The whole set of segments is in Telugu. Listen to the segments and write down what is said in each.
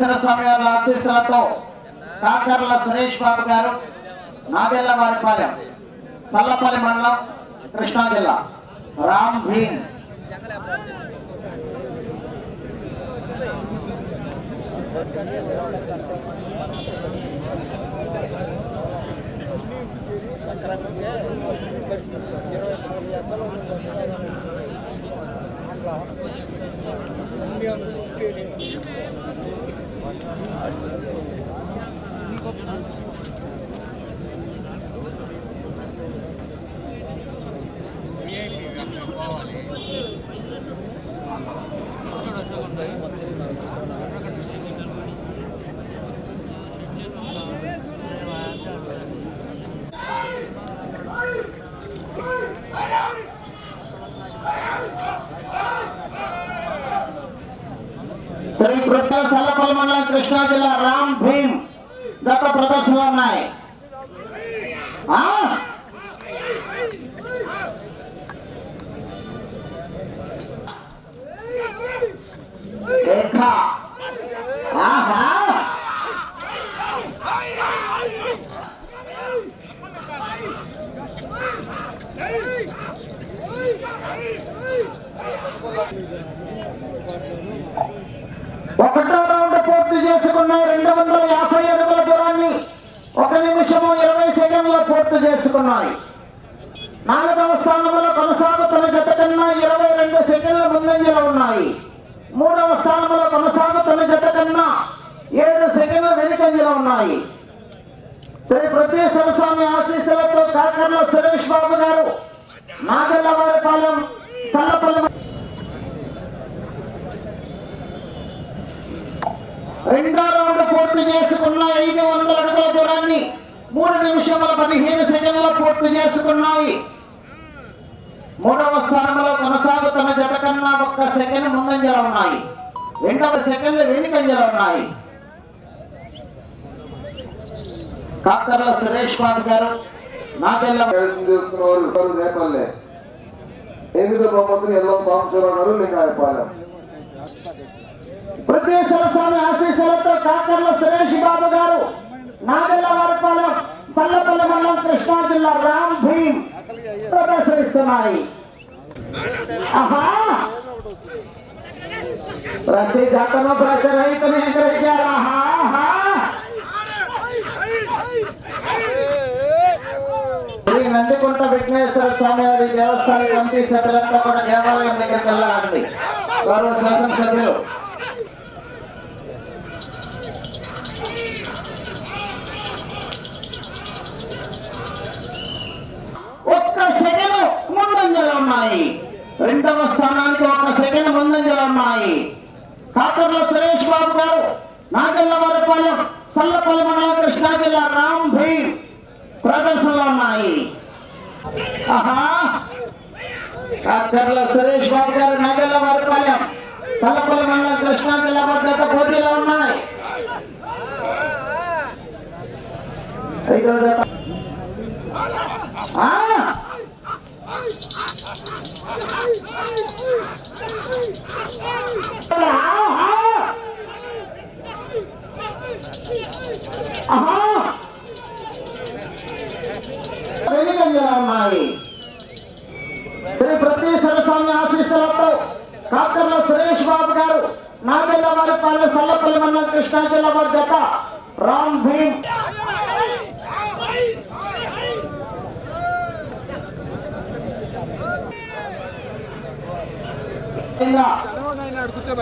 స్వామి గారి ఆశీస్సులతో కాకర్ల సురేష్ బాబు గారు నాగెల్లవారిపాలెం సల్లపల్లి మండలం కృష్ణా జిల్లా రామ్ భీమ్ శ్రీ కృష్ణ సల్లపల్లి మండలం కృష్ణా జిల్లా రామ్ భీమ్ గత ప్రదర్శనలు ఉన్నాయి. ఒకటో రౌండ్ పూర్తి చేసుకున్నాయి. 250 అడుగుల దూరాన్ని 1 నిమిషము 20 సెకండ్లు పూర్తి చేసుకున్నాయి. 4వ స్థానంలో కొనసాగుతున్న జత కన్నా 22 సెకండ్ల ముందంజలో ఉన్నాయి. 3వ స్థానంలో కొనసాగుతున్న జత కన్నా 7 సెకండ్ల వెనుకంజలో ఉన్నాయి. శ్రీ ప్రత్యేశ్వర స్వామి ఆశీస్సులతో కాకర్ల సురేష్ బాబు గారు నాగెల్లవారిపాలెం సల్లపల్లి 2వ రౌండ్ పూర్తి చేసుకున్న 500 అడుగుల దూరాన్ని 3 నిమిషముల 15 సెకండ్లు పూర్తి చేసుకున్నాయి. 3వ స్థానంలో కొనసాగుతున్న జత కన్నా 1 సెకండ్ ముందంజలో ఉన్నాయి. 2వ సెకండ్లు వెనుకంజలో ఉన్నాయి. కాకర్ల సురేష్ బాబు గారు రేపల్లె 8 ఎల్లో సాంబశివరావు గారు లింగాయపాలెం. ప్రత్యేశ్వర స్వామి ఆశీస్సులతో కాకర్ల సురేష్ బాబు గారు నాగెల్లవారిపాలెం సల్లపల్లి మండలం కృష్ణా జిల్లా రామ్ భీమ్ ప్రదర్శనిస్తున్నాయి. ప్రతి జాతను ప్రతి రైతుని ఎదురించారు. శ్రీ నందికుంట విఘ్నేశ్వర స్వామి వారి దేవస్థాన కమిటీ సభ్యులంతా కూడా దేవాలయం దగ్గరికి వెళ్ళాలండి. గౌరవ శాసనసభ్యులు ముందంజలో ఉన్నాయి. 2వ స్థానానికి 1 సెకండ్ ముందంజలో ఉన్నాయి. కాకర్ల సురేష్ బాబు గారు నాగెల్లవారిపాలెం సల్లపల్లి మండలం కృష్ణా జిల్లా రామ్ భీమ్ ప్రదర్శనలో ఉన్నాయి. కాకర్ల సురేష్ బాబు గారు నాగెల్లవారిపాలెం సల్లపల్లి మండలం కృష్ణా జిల్లా జత పోటీలో ఉన్నాయి. 5వ జత ఉన్నాయి. శ్రీ ప్రత్యేశ్వర స్వామి ఆశీస్సులతో కాకర్ల సురేష్ బాబు గారు నాగెల్లవారిపాలెం సల్లపల్లి మండలం కృష్ణా జిల్లా వారి జత రామ్ భీమ్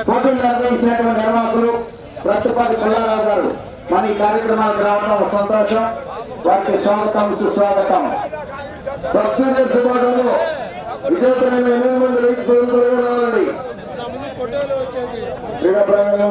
పోటీలు నిర్వహించినటువంటి నిర్వాహకులు ప్రత్తిపాటి పుల్లారావు గారు మన ఈ కార్యక్రమానికి రావడం సంతోషం. వారికి స్వాగతం సుస్వాగతం. విజేతలైన 8 మంది రైతు సోదరులు రావాలండి. క్రీడా ప్రాంగణం